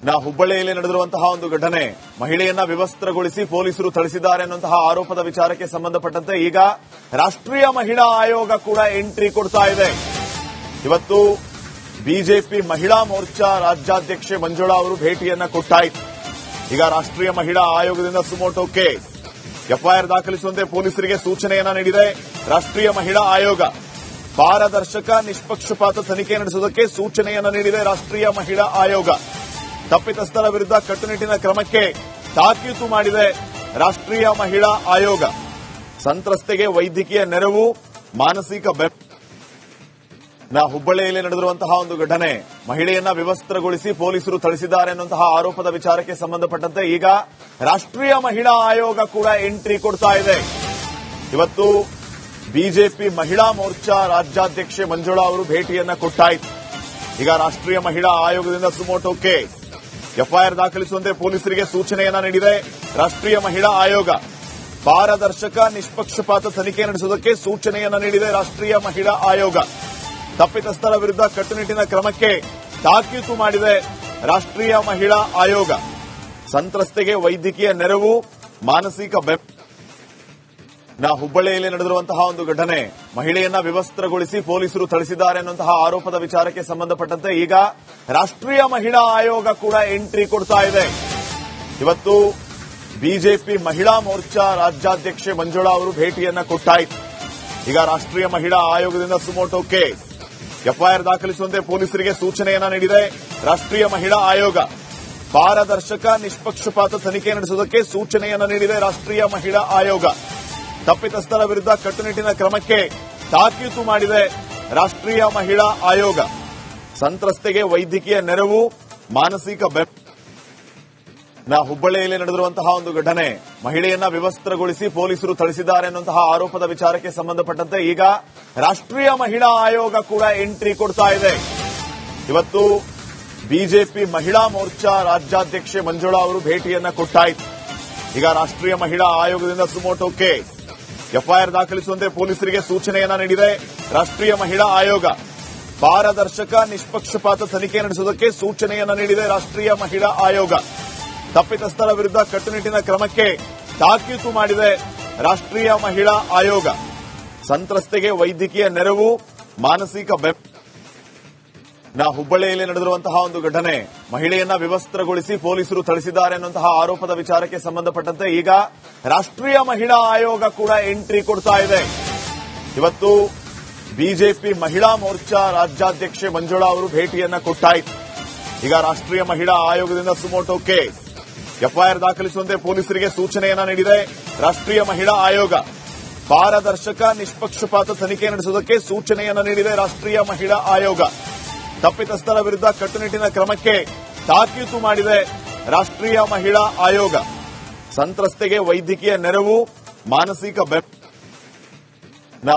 ಹುಬ್ಬಳ್ಳಿಯಲ್ಲಿ ನಡೆದಿರುವಂತಹ ಒಂದು ಘಟನೆ, ಮಹಿಳೆಯನ್ನ ವಿವಸ್ತ್ರಗೊಳಿಸಿ ಪೊಲೀಸರು ಥಳಿಸಿದ್ದಾರೆ ಅನ್ನುವಂತಹ ಆರೋಪದ ವಿಚಾರಕ್ಕೆ ಸಂಬಂಧಪಟ್ಟಂತೆ ಈಗ ರಾಷ್ಟ್ರೀಯ ಮಹಿಳಾ ಆಯೋಗ ಕೂಡ ಎಂಟ್ರಿ ಕೊಡ್ತಾ ಇದೆ. ಇವತ್ತು ಬಿಜೆಪಿ ಮಹಿಳಾ ಮೋರ್ಚಾ ರಾಜ್ಯಾಧ್ಯಕ್ಷೆ ಮಂಜುಳಾ ಅವರು ಭೇಟಿಯನ್ನ ಕೊಟ್ಟಾಯಿತು. ಈಗ ರಾಷ್ಟ್ರೀಯ ಮಹಿಳಾ ಆಯೋಗದಿಂದ ಸುಮೋಟೋ ಕೇಸ್ ಎಫ್ಐಆರ್ ದಾಖಲಿಸುವಂತೆ ಪೊಲೀಸರಿಗೆ ಸೂಚನೆಯನ್ನ ನೀಡಿದೆ ರಾಷ್ಟ್ರೀಯ ಮಹಿಳಾ ಆಯೋಗ. ಪಾರದರ್ಶಕ ನಿಷ್ಪಕ್ಷಪಾತ ತನಿಖೆ ನಡೆಸುವುದಕ್ಕೆ ಸೂಚನೆಯನ್ನ ನೀಡಿದೆ ರಾಷ್ಟ್ರೀಯ ಮಹಿಳಾ ಆಯೋಗ. ತಪ್ಪಿತಸ್ಥರ ವಿರುದ್ಧ ಕಟ್ಟುನಿಟ್ಟಿನ ಕ್ರಮಕ್ಕೆ ತಾಕೀತು ಮಾಡಿದೆ ರಾಷ್ಟ್ರೀಯ ಮಹಿಳಾ ಆಯೋಗ. ಸಂತ್ರಸ್ತೆಗೆ ವೈದ್ಯಕೀಯ ನೆರವು, ಮಾನಸಿಕ ಬೆಂಬಲ. ಹುಬ್ಬಳ್ಳಿಯಲ್ಲಿ ನಡೆದಿರುವಂತಹ ಒಂದು ಘಟನೆ, ಮಹಿಳೆಯನ್ನ ವಿವಸ್ತ್ರಗೊಳಿಸಿ ಪೊಲೀಸರು ಥಳಿಸಿದ್ದಾರೆ ಅನ್ನುವಂತಹ ಆರೋಪದ ವಿಚಾರಕ್ಕೆ ಸಂಬಂಧಪಟ್ಟಂತೆ ಈಗ ರಾಷ್ಟ್ರೀಯ ಮಹಿಳಾ ಆಯೋಗ ಕೂಡ ಎಂಟ್ರಿ ಕೊಡ್ತಾ ಇದೆ. ಇವತ್ತು ಬಿಜೆಪಿ ಮಹಿಳಾ ಮೋರ್ಚಾ ರಾಜ್ಯಾಧ್ಯಕ್ಷೆ ಮಂಜುಳಾ ಅವರು ಭೇಟಿಯನ್ನ ಕೊಟ್ಟಾಯಿತು. ಈಗ ರಾಷ್ಟ್ರೀಯ ಮಹಿಳಾ ಆಯೋಗದಿಂದ ಸುಮೋಟೋ ಕೇಸ್ ಎಫ್ಐಆರ್ ದಾಖಲಿಸುವಂತೆ ಪೊಲೀಸರಿಗೆ ಸೂಚನೆಯನ್ನ ನೀಡಿದೆ ರಾಷ್ಟ್ರೀಯ ಮಹಿಳಾ ಆಯೋಗ. ಪಾರದರ್ಶಕ ನಿಷ್ಪಕ್ಷಪಾತ ತನಿಖೆ ನಡೆಸುವುದಕ್ಕೆ ಸೂಚನೆಯನ್ನ ನೀಡಿದೆ ರಾಷ್ಟ್ರೀಯ ಮಹಿಳಾ ಆಯೋಗ. ತಪ್ಪಿತಸ್ಥರ ವಿರುದ್ಧ ಕಟ್ಟುನಿಟ್ಟಿನ ಕ್ರಮಕ್ಕೆ ತಾಕೀತು ಮಾಡಿದೆ ರಾಷ್ಟ್ರೀಯ ಮಹಿಳಾ ಆಯೋಗ. ಸಂತ್ರಸ್ತೆಗೆ ವೈದ್ಯಕೀಯ ನೆರವು, ಮಾನಸಿಕ ಬೆಂಬಲ. ಹುಬ್ಬಳ್ಳಿಯಲ್ಲಿ ನಡೆದಿರುವಂತಹ ಒಂದು ಘಟನೆ, ಮಹಿಳೆಯನ್ನ ವಿವಸ್ತ್ರಗೊಳಿಸಿ ಪೊಲೀಸರು ಥಳಿಸಿದ್ದಾರೆ ಅನ್ನುವಂತಹ ಆರೋಪದ ವಿಚಾರಕ್ಕೆ ಸಂಬಂಧಪಟ್ಟಂತೆ ಈಗ ರಾಷ್ಟ್ರೀಯ ಮಹಿಳಾ ಆಯೋಗ ಕೂಡ ಎಂಟ್ರಿ ಕೊಡ್ತಾ ಇದೆ. ಇವತ್ತು ಬಿಜೆಪಿ ಮಹಿಳಾ ಮೋರ್ಚಾ ರಾಜ್ಯಾಧ್ಯಕ್ಷೆ ಮಂಜುಳಾ ಅವರು ಭೇಟಿಯನ್ನ ಕೊಟ್ಟಾಯಿತು. ಈಗ ರಾಷ್ಟ್ರೀಯ ಮಹಿಳಾ ಆಯೋಗದಿಂದ ಸುಮೋಟೋ ಕೇಸ್ ಎಫ್ಐಆರ್ ದಾಖಲಿಸುವಂತೆ ಪೊಲೀಸರಿಗೆ ಸೂಚನೆಯನ್ನ ನೀಡಿದೆ ರಾಷ್ಟ್ರೀಯ ಮಹಿಳಾ ಆಯೋಗ. ಪಾರದರ್ಶಕ ನಿಷ್ಪಕ್ಷಪಾತ ತನಿಖೆ ನಡೆಸುವುದಕ್ಕೆ ಸೂಚನೆಯನ್ನ ನೀಡಿದೆ ರಾಷ್ಟ್ರೀಯ ಮಹಿಳಾ ಆಯೋಗ. ತಪ್ಪಿತಸ್ಥರ ವಿರುದ್ಧ ಕಟ್ಟುನಿಟ್ಟಿನ ಕ್ರಮಕ್ಕೆ ತಾಕೀತು ಮಾಡಿದೆ ರಾಷ್ಟ್ರೀಯ ಮಹಿಳಾ ಆಯೋಗ. ಸಂತ್ರಸ್ತೆಗೆ ವೈದ್ಯಕೀಯ ನೆರವು, ಮಾನಸಿಕ ಬೆಂಬಲ. ಹುಬ್ಬಳ್ಳಿಯಲ್ಲಿ ನಡೆದಿರುವಂತಹ ಒಂದು ಘಟನೆ, ಮಹಿಳೆಯನ್ನ ವಿವಸ್ತ್ರಗೊಳಿಸಿ ಪೊಲೀಸರು ಥಳಿಸಿದ್ದಾರೆ ಅನ್ನುವಂತಹ ಆರೋಪದ ವಿಚಾರಕ್ಕೆ ಸಂಬಂಧಪಟ್ಟಂತೆ ಈಗ ರಾಷ್ಟ್ರೀಯ ಮಹಿಳಾ ಆಯೋಗ ಕೂಡ ಎಂಟ್ರಿ ಕೊಡ್ತಾ ಇದೆ. ಇವತ್ತು ಬಿಜೆಪಿ ಮಹಿಳಾ ಮೋರ್ಚಾ ರಾಜ್ಯಾಧ್ಯಕ್ಷೆ ಮಂಜುಳಾ ಅವರು ಭೇಟಿಯನ್ನ ಕೊಟ್ಟಾಯಿತು. ಈಗ ರಾಷ್ಟ್ರೀಯ ಮಹಿಳಾ ಆಯೋಗದಿಂದ ಸುಮೋಟೋ ಕೇಸ್ ಎಫ್ಐಆರ್ ದಾಖಲಿಸುವಂತೆ ಪೊಲೀಸರಿಗೆ ಸೂಚನೆಯನ್ನ ನೀಡಿದೆ ರಾಷ್ಟ್ರೀಯ ಮಹಿಳಾ ಆಯೋಗ. ಪಾರದರ್ಶಕ ನಿಷ್ಪಕ್ಷಪಾತ ತನಿಖೆ ನಡೆಸುವುದಕ್ಕೆ ಸೂಚನೆಯನ್ನ ನೀಡಿದೆ ರಾಷ್ಟ್ರೀಯ ಮಹಿಳಾ ಆಯೋಗ. ತಪ್ಪಿತಸ್ಥರ ವಿರುದ್ಧ ಕಟ್ಟುನಿಟ್ಟಿನ ಕ್ರಮಕ್ಕೆ ತಾಕೀತು ಮಾಡಿದೆ ರಾಷ್ಟ್ರೀಯ ಮಹಿಳಾ ಆಯೋಗ. ಸಂತ್ರಸ್ತೆಗೆ ವೈದ್ಯಕೀಯ ನೆರವು, ಮಾನಸಿಕ ಬೆಂಬಲ. ಹುಬ್ಬಳ್ಳಿಯಲ್ಲಿ ನಡೆದಿರುವಂತಹ ಒಂದು ಘಟನೆ, ಮಹಿಳೆಯನ್ನ ವಿವಸ್ತ್ರಗೊಳಿಸಿ ಪೊಲೀಸರು ಥಳಿಸಿದ್ದಾರೆ ಅನ್ನುವಂತಹ ಆರೋಪದ ವಿಚಾರಕ್ಕೆ ಸಂಬಂಧಪಟ್ಟಂತೆ ಈಗ ರಾಷ್ಟ್ರೀಯ ಮಹಿಳಾ ಆಯೋಗ ಕೂಡ ಎಂಟ್ರಿ ಕೊಡ್ತಾ ಇದೆ. ಇವತ್ತು ಬಿಜೆಪಿ ಮಹಿಳಾ ಮೋರ್ಚಾ ರಾಜ್ಯಾಧ್ಯಕ್ಷೆ ಮಂಜುಳಾ ಅವರು ಭೇಟಿಯನ್ನ ಕೊಟ್ಟಾಯಿತು. ಈಗ ರಾಷ್ಟ್ರೀಯ ಮಹಿಳಾ ಆಯೋಗದಿಂದ ಸುಮೋಟೋ ಕೇಸ್ ಎಫ್ಐಆರ್ ದಾಖಲಿಸುವಂತೆ ಪೊಲೀಸರಿಗೆ ಸೂಚನೆಯನ್ನ ನೀಡಿದೆ ರಾಷ್ಟ್ರೀಯ ಮಹಿಳಾ ಆಯೋಗ. ಪಾರದರ್ಶಕ ನಿಷ್ಪಕ್ಷಪಾತ ತನಿಖೆ ನಡೆಸುವುದಕ್ಕೆ ಸೂಚನೆಯನ್ನ ನೀಡಿದೆ ರಾಷ್ಟ್ರೀಯ ಮಹಿಳಾ ಆಯೋಗ. ತಪ್ಪಿತಸ್ಥರ ವಿರುದ್ಧ ಕಟ್ಟುನಿಟ್ಟಿನ ಕ್ರಮಕ್ಕೆ ತಾಕೀತು ಮಾಡಿದೆ ರಾಷ್ಟ್ರೀಯ ಮಹಿಳಾ ಆಯೋಗ. ಸಂತ್ರಸ್ತೆಗೆ ವೈದ್ಯಕೀಯ ನೆರವು, ಮಾನಸಿಕ ಬೆಂಬಲ.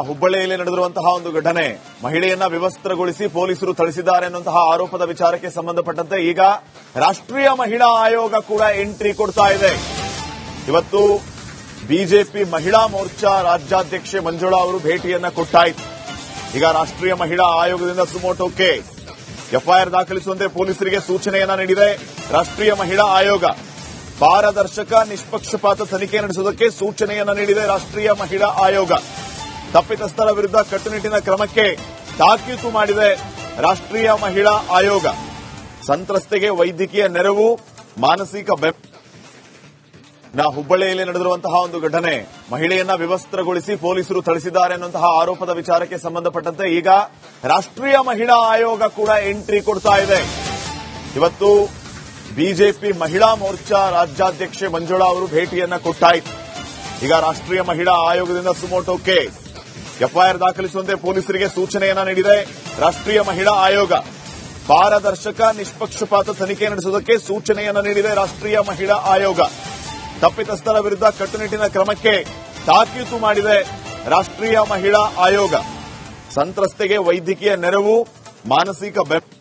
ಹುಬ್ಬಳ್ಳಿಯಲ್ಲಿ ನಡೆದಿರುವಂತಹ ಒಂದು ಘಟನೆ, ಮಹಿಳೆಯನ್ನ ವಿವಸ್ತ್ರಗೊಳಿಸಿ ಪೊಲೀಸರು ಥಳಿಸಿದ್ದಾರೆ ಅನ್ನುವಂತಹ ಆರೋಪದ ವಿಚಾರಕ್ಕೆ ಸಂಬಂಧಪಟ್ಟಂತೆ ಈಗ ರಾಷ್ಟ್ರೀಯ ಮಹಿಳಾ ಆಯೋಗ ಕೂಡ ಎಂಟ್ರಿ ಕೊಡ್ತಾ ಇದೆ. ಇವತ್ತು ಬಿಜೆಪಿ ಮಹಿಳಾ ಮೋರ್ಚಾ ರಾಜ್ಯಾಧ್ಯಕ್ಷೆ ಮಂಜುಳಾ ಅವರು ಭೇಟಿಯನ್ನ ಕೊಟ್ಟಾಯಿತು. ಈಗ ರಾಷ್ಟ್ರೀಯ ಮಹಿಳಾ ಆಯೋಗದಿಂದ ಸುಮೋಟೋ ಕೇಸ್ ಎಫ್ಐಆರ್ ದಾಖಲಿಸುವಂತೆ ಪೊಲೀಸರಿಗೆ ಸೂಚನೆಯನ್ನ ನೀಡಿದೆ ರಾಷ್ಟ್ರೀಯ ಮಹಿಳಾ ಆಯೋಗ. ಪಾರದರ್ಶಕ ನಿಷ್ಪಕ್ಷಪಾತ ತನಿಖೆ ನಡೆಸುವುದಕ್ಕೆ ಸೂಚನೆಯನ್ನ ನೀಡಿದೆ ರಾಷ್ಟ್ರೀಯ ಮಹಿಳಾ ಆಯೋಗ. ತಪ್ಪಿತಸ್ಥರ ವಿರುದ್ಧ ಕಟ್ಟುನಿಟ್ಟಿನ ಕ್ರಮಕ್ಕೆ ತಾಕೀತು ಮಾಡಿದೆ ರಾಷ್ಟ್ರೀಯ ಮಹಿಳಾ ಆಯೋಗ. ಸಂತ್ರಸ್ತೆಗೆ ವೈದ್ಯಕೀಯ ನೆರವು, ಮಾನಸಿಕ ಬೆಂಬಲ. ಹುಬ್ಬಳ್ಳಿಯಲ್ಲಿ ನಡೆದಿರುವಂತಹ ಒಂದು ಘಟನೆ, ಮಹಿಳೆಯನ್ನ ವಿವಸ್ತ್ರಗೊಳಿಸಿ ಪೊಲೀಸರು ಥಳಿಸಿದ್ದಾರೆ ಅನ್ನುವಂತಹ ಆರೋಪದ ವಿಚಾರಕ್ಕೆ ಸಂಬಂಧಪಟ್ಟಂತೆ ಈಗ ರಾಷ್ಟ್ರೀಯ ಮಹಿಳಾ ಆಯೋಗ ಕೂಡ ಎಂಟ್ರಿ ಕೊಡ್ತಾ ಇದೆ. ಇವತ್ತು ಬಿಜೆಪಿ ಮಹಿಳಾ ಮೋರ್ಚಾ ರಾಜ್ಯಾಧ್ಯಕ್ಷೆ ಮಂಜುಳಾ ಅವರು ಭೇಟಿಯನ್ನ ಕೊಟ್ಟಾಯಿತು. ಈಗ ರಾಷ್ಟ್ರೀಯ ಮಹಿಳಾ ಆಯೋಗದಿಂದ ಸುಮೋಟೋ ಕೇಸ್ ಎಫ್ಐಆರ್ ದಾಖಲಿಸುವಂತೆ ಪೊಲೀಸರಿಗೆ ಸೂಚನೆಯನ್ನ ನೀಡಿದೆ ರಾಷ್ಟ್ರೀಯ ಮಹಿಳಾ ಆಯೋಗ. ಪಾರದರ್ಶಕ ನಿಷ್ಪಕ್ಷಪಾತ ತನಿಖೆ ನಡೆಸುವುದಕ್ಕೆ ಸೂಚನೆಯನ್ನ ನೀಡಿದೆ ರಾಷ್ಟ್ರೀಯ ಮಹಿಳಾ ಆಯೋಗ. ತಪ್ಪಿತಸ್ಥರ ವಿರುದ್ಧ ಕಟ್ಟುನಿಟ್ಟಿನ ಕ್ರಮಕ್ಕೆ ತಾಕೀತು ಮಾಡಿದೆ ರಾಷ್ಟ್ರೀಯ ಮಹಿಳಾ ಆಯೋಗ. ಸಂತ್ರಸ್ತೆಗೆ ವೈದ್ಯಕೀಯ ನೆರವು, ಮಾನಸಿಕ ಬೆಂಬಲ.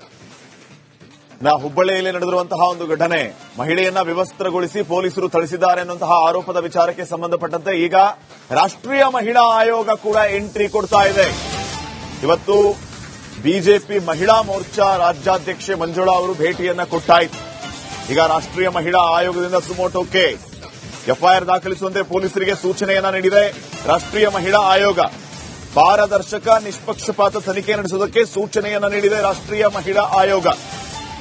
ಹುಬ್ಬಳ್ಳಿಯಲ್ಲಿ ನಡೆದಿರುವಂತಹ ಒಂದು ಘಟನೆ, ಮಹಿಳೆಯನ್ನ ವಿವಸ್ತ್ರಗೊಳಿಸಿ ಪೊಲೀಸರು ಥಳಿಸಿದ್ದಾರೆ ಅನ್ನುವಂತಹ ಆರೋಪದ ವಿಚಾರಕ್ಕೆ ಸಂಬಂಧಪಟ್ಟಂತೆ ಈಗ ರಾಷ್ಟ್ರೀಯ ಮಹಿಳಾ ಆಯೋಗ ಕೂಡ ಎಂಟ್ರಿ ಕೊಡ್ತಾ ಇದೆ. ಇವತ್ತು ಬಿಜೆಪಿ ಮಹಿಳಾ ಮೋರ್ಚಾ ರಾಜ್ಯಾಧ್ಯಕ್ಷೆ ಮಂಜುಳಾ ಅವರು ಭೇಟಿಯನ್ನ ಕೊಟ್ಟಾಯಿತು. ಈಗ ರಾಷ್ಟ್ರೀಯ ಮಹಿಳಾ ಆಯೋಗದಿಂದ ಸುಮೋಟೋ ಕೇಸ್. ಎಫ್ಐಆರ್ ದಾಖಲಿಸುವಂತೆ ಪೊಲೀಸರಿಗೆ ಸೂಚನೆಯನ್ನ ನೀಡಿದೆ ರಾಷ್ಟ್ರೀಯ ಮಹಿಳಾ ಆಯೋಗ. ಪಾರದರ್ಶಕ ನಿಷ್ಪಕ್ಷಪಾತ ತನಿಖೆ ನಡೆಸುವುದಕ್ಕೆ ಸೂಚನೆಯನ್ನ ನೀಡಿದೆ ರಾಷ್ಟ್ರೀಯ ಮಹಿಳಾ ಆಯೋಗ.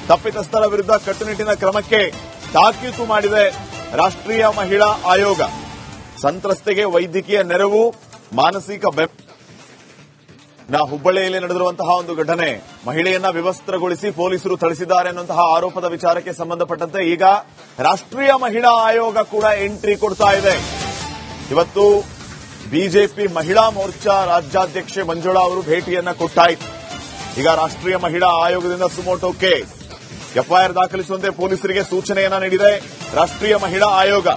ತಪ್ಪಿತಸ್ಥರ ವಿರುದ್ಧ ಕಟ್ಟುನಿಟ್ಟಿನ ಕ್ರಮಕ್ಕೆ ತಾಕೀತು ಮಾಡಿದೆ ರಾಷ್ಟ್ರೀಯ ಮಹಿಳಾ ಆಯೋಗ. ಸಂತ್ರಸ್ತೆಗೆ ವೈದ್ಯಕೀಯ ನೆರವು, ಮಾನಸಿಕ ಬೆಂಬಲ. ಹುಬ್ಬಳ್ಳಿಯಲ್ಲಿ ನಡೆದಿರುವಂತಹ ಒಂದು ಘಟನೆ, ಮಹಿಳೆಯನ್ನ ವಿವಸ್ತ್ರಗೊಳಿಸಿ ಪೊಲೀಸರು ಥಳಿಸಿದ್ದಾರೆ ಅನ್ನುವಂತಹ ಆರೋಪದ ವಿಚಾರಕ್ಕೆ ಸಂಬಂಧಪಟ್ಟಂತೆ ಈಗ ರಾಷ್ಟ್ರೀಯ ಮಹಿಳಾ ಆಯೋಗ ಕೂಡ ಎಂಟ್ರಿ ಕೊಡ್ತಾ ಇದೆ. ಇವತ್ತು ಬಿಜೆಪಿ ಮಹಿಳಾ ಮೋರ್ಚಾ ರಾಜ್ಯಾಧ್ಯಕ್ಷೆ ಮಂಜುಳಾ ಅವರು ಭೇಟಿಯನ್ನ ಕೊಟ್ಟಾಯಿತು. ಈಗ ರಾಷ್ಟ್ರೀಯ ಮಹಿಳಾ ಆಯೋಗದಿಂದ ಸುಮೋಟೋ ಕೇಸ್. ಎಫ್ಐಆರ್ ದಾಖಲಿಸುವಂತೆ ಪೊಲೀಸರಿಗೆ ಸೂಚನೆಯನ್ನ ನೀಡಿದೆ ರಾಷ್ಟ್ರೀಯ ಮಹಿಳಾ ಆಯೋಗ.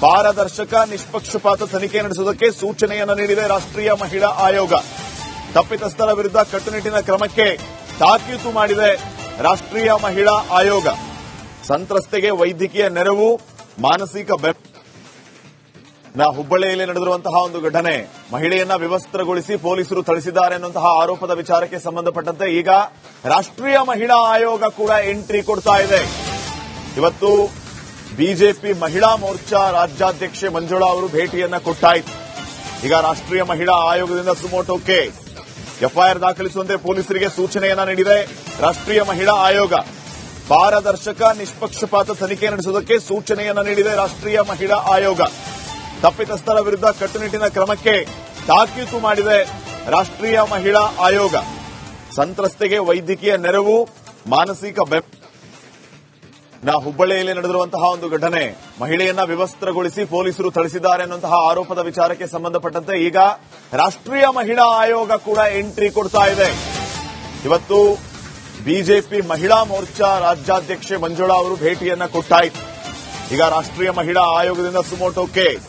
ಪಾರದರ್ಶಕ ನಿಷ್ಪಕ್ಷಪಾತ ತನಿಖೆ ನಡೆಸುವುದಕ್ಕೆ ಸೂಚನೆಯನ್ನ ನೀಡಿದೆ ರಾಷ್ಟ್ರೀಯ ಮಹಿಳಾ ಆಯೋಗ. ತಪ್ಪಿತಸ್ಥರ ವಿರುದ್ಧ ಕಟ್ಟುನಿಟ್ಟಿನ ಕ್ರಮಕ್ಕೆ ತಾಕೀತು ಮಾಡಿದೆ ರಾಷ್ಟ್ರೀಯ ಮಹಿಳಾ ಆಯೋಗ. ಸಂತ್ರಸ್ತೆಗೆ ವೈದ್ಯಕೀಯ ನೆರವು, ಮಾನಸಿಕ ಬೆಂಬಲ. ಹುಬ್ಬಳ್ಳಿಯಲ್ಲಿ ನಡೆದಿರುವಂತಹ ಒಂದು ಘಟನೆ, ಮಹಿಳೆಯನ್ನ ವಿವಸ್ತ್ರಗೊಳಿಸಿ ಪೊಲೀಸರು ಥಳಿಸಿದ್ದಾರೆ ಅನ್ನುವಂತಹ ಆರೋಪದ ವಿಚಾರಕ್ಕೆ ಸಂಬಂಧಪಟ್ಟಂತೆ ಈಗ ರಾಷ್ಟ್ರೀಯ ಮಹಿಳಾ ಆಯೋಗ ಕೂಡ ಎಂಟ್ರಿ ಕೊಡ್ತಾ ಇದೆ. ಇವತ್ತು ಬಿಜೆಪಿ ಮಹಿಳಾ ಮೋರ್ಚಾ ರಾಜ್ಯಾಧ್ಯಕ್ಷೆ ಮಂಜುಳಾ ಅವರು ಭೇಟಿಯನ್ನ ಕೊಟ್ಟಾಯಿತು. ಈಗ ರಾಷ್ಟ್ರೀಯ ಮಹಿಳಾ ಆಯೋಗದಿಂದ ಸುಮೋಟೋ ಕೇಸ್. ಎಫ್ಐಆರ್ ದಾಖಲಿಸುವಂತೆ ಪೊಲೀಸರಿಗೆ ಸೂಚನೆಯನ್ನ ನೀಡಿದೆ ರಾಷ್ಟ್ರೀಯ ಮಹಿಳಾ ಆಯೋಗ. ಪಾರದರ್ಶಕ ನಿಷ್ಪಕ್ಷಪಾತ ತನಿಖೆ ನಡೆಸುವುದಕ್ಕೆ ಸೂಚನೆಯನ್ನ ನೀಡಿದೆ ರಾಷ್ಟ್ರೀಯ ಮಹಿಳಾ ಆಯೋಗ. ತಪ್ಪಿತಸ್ಥರ ವಿರುದ್ಧ ಕಟ್ಟುನಿಟ್ಟಿನ ಕ್ರಮಕ್ಕೆ ತಾಕೀತು ಮಾಡಿದೆ ರಾಷ್ಟ್ರೀಯ ಮಹಿಳಾ ಆಯೋಗ. ಸಂತ್ರಸ್ತೆಗೆ ವೈದ್ಯಕೀಯ ನೆರವು, ಮಾನಸಿಕ ಬೆಂಬಲ. ಹುಬ್ಬಳ್ಳಿಯಲ್ಲಿ ನಡೆದಿರುವಂತಹ ಒಂದು ಘಟನೆ, ಮಹಿಳೆಯನ್ನ ವಿವಸ್ತ್ರಗೊಳಿಸಿ ಪೊಲೀಸರು ಥಳಿಸಿದ್ದಾರೆ ಅನ್ನುವಂತಹ ಆರೋಪದ ವಿಚಾರಕ್ಕೆ ಸಂಬಂಧಪಟ್ಟಂತೆ ಈಗ ರಾಷ್ಟ್ರೀಯ ಮಹಿಳಾ ಆಯೋಗ ಕೂಡ ಎಂಟ್ರಿ ಕೊಡ್ತಾ ಇದೆ. ಇವತ್ತು ಬಿಜೆಪಿ ಮಹಿಳಾ ಮೋರ್ಚಾ ರಾಜ್ಯಾಧ್ಯಕ್ಷೆ ಮಂಜುಳಾ ಅವರು ಭೇಟಿಯನ್ನ ಕೊಟ್ಟಾಯಿತು. ಈಗ ರಾಷ್ಟ್ರೀಯ ಮಹಿಳಾ ಆಯೋಗದಿಂದ ಸುಮೋಟೋ ಕೇಸ್.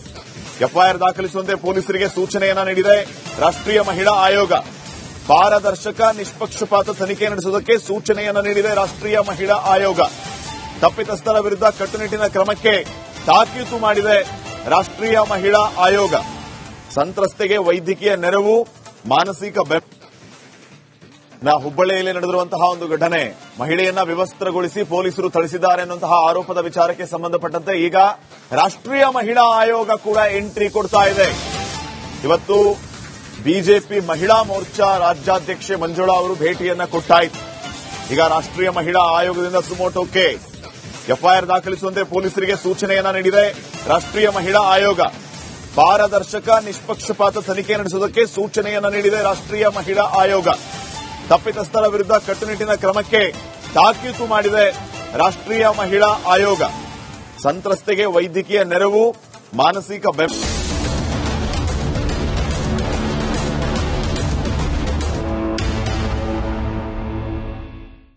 ಎಫ್ಐಆರ್ ದಾಖಲಿಸುವಂತೆ ಪೊಲೀಸರಿಗೆ ಸೂಚನೆಯನ್ನ ನೀಡಿದೆ ರಾಷ್ಟ್ರೀಯ ಮಹಿಳಾ ಆಯೋಗ. ಪಾರದರ್ಶಕ ನಿಷ್ಪಕ್ಷಪಾತ ತನಿಖೆ ನಡೆಸುವುದಕ್ಕೆ ಸೂಚನೆಯನ್ನ ನೀಡಿದೆ ರಾಷ್ಟ್ರೀಯ ಮಹಿಳಾ ಆಯೋಗ. ತಪ್ಪಿತಸ್ಥರ ವಿರುದ್ಧ ಕಟ್ಟುನಿಟ್ಟಿನ ಕ್ರಮಕ್ಕೆ ತಾಕೀತು ಮಾಡಿದೆ ರಾಷ್ಟ್ರೀಯ ಮಹಿಳಾ ಆಯೋಗ. ಸಂತ್ರಸ್ತೆಗೆ ವೈದ್ಯಕೀಯ ನೆರವು, ಮಾನಸಿಕ ಬೆಂಬಲ. ಹುಬ್ಬಳ್ಳಿಯಲ್ಲಿ ನಡೆದಿರುವಂತಹ ಒಂದು ಘಟನೆ, ಮಹಿಳೆಯನ್ನ ವಿವಸ್ತ್ರಗೊಳಿಸಿ ಪೊಲೀಸರು ಥಳಿಸಿದ್ದಾರೆ ಅನ್ನುವಂತಹ ಆರೋಪದ ವಿಚಾರಕ್ಕೆ ಸಂಬಂಧಪಟ್ಟಂತೆ ಈಗ ರಾಷ್ಟ್ರೀಯ ಮಹಿಳಾ ಆಯೋಗ ಕೂಡ ಎಂಟ್ರಿ ಕೊಡ್ತಾ ಇದೆ. ಇವತ್ತು ಬಿಜೆಪಿ ಮಹಿಳಾ ಮೋರ್ಚಾ ರಾಜ್ಯಾಧ್ಯಕ್ಷೆ ಮಂಜುಳಾ ಅವರು ಭೇಟಿಯನ್ನ ಕೊಟ್ಟಾಯಿತು. ಈಗ ರಾಷ್ಟ್ರೀಯ ಮಹಿಳಾ ಆಯೋಗದಿಂದ ಸುಮೋಟೋ ಕೇಸ್. ಎಫ್ಐಆರ್ ದಾಖಲಿಸುವಂತೆ ಪೊಲೀಸರಿಗೆ ಸೂಚನೆಯನ್ನ ನೀಡಿದೆ ರಾಷ್ಟ್ರೀಯ ಮಹಿಳಾ ಆಯೋಗ. ಪಾರದರ್ಶಕ ನಿಷ್ಪಕ್ಷಪಾತ ತನಿಖೆ ನಡೆಸುವುದಕ್ಕೆ ಸೂಚನೆಯನ್ನ ನೀಡಿದೆ ರಾಷ್ಟ್ರೀಯ ಮಹಿಳಾ ಆಯೋಗ. ತಪ್ಪಿತಸ್ಥರ ವಿರುದ್ಧ ಕಟ್ಟುನಿಟ್ಟಿನ ಕ್ರಮಕ್ಕೆ ತಾಕೀತು ಮಾಡಿದೆ ರಾಷ್ಟ್ರೀಯ ಮಹಿಳಾ ಆಯೋಗ. ಸಂತ್ರಸ್ತೆಗೆ ವೈದ್ಯಕೀಯ ನೆರವು, ಮಾನಸಿಕ ಬೆಂಬಲ.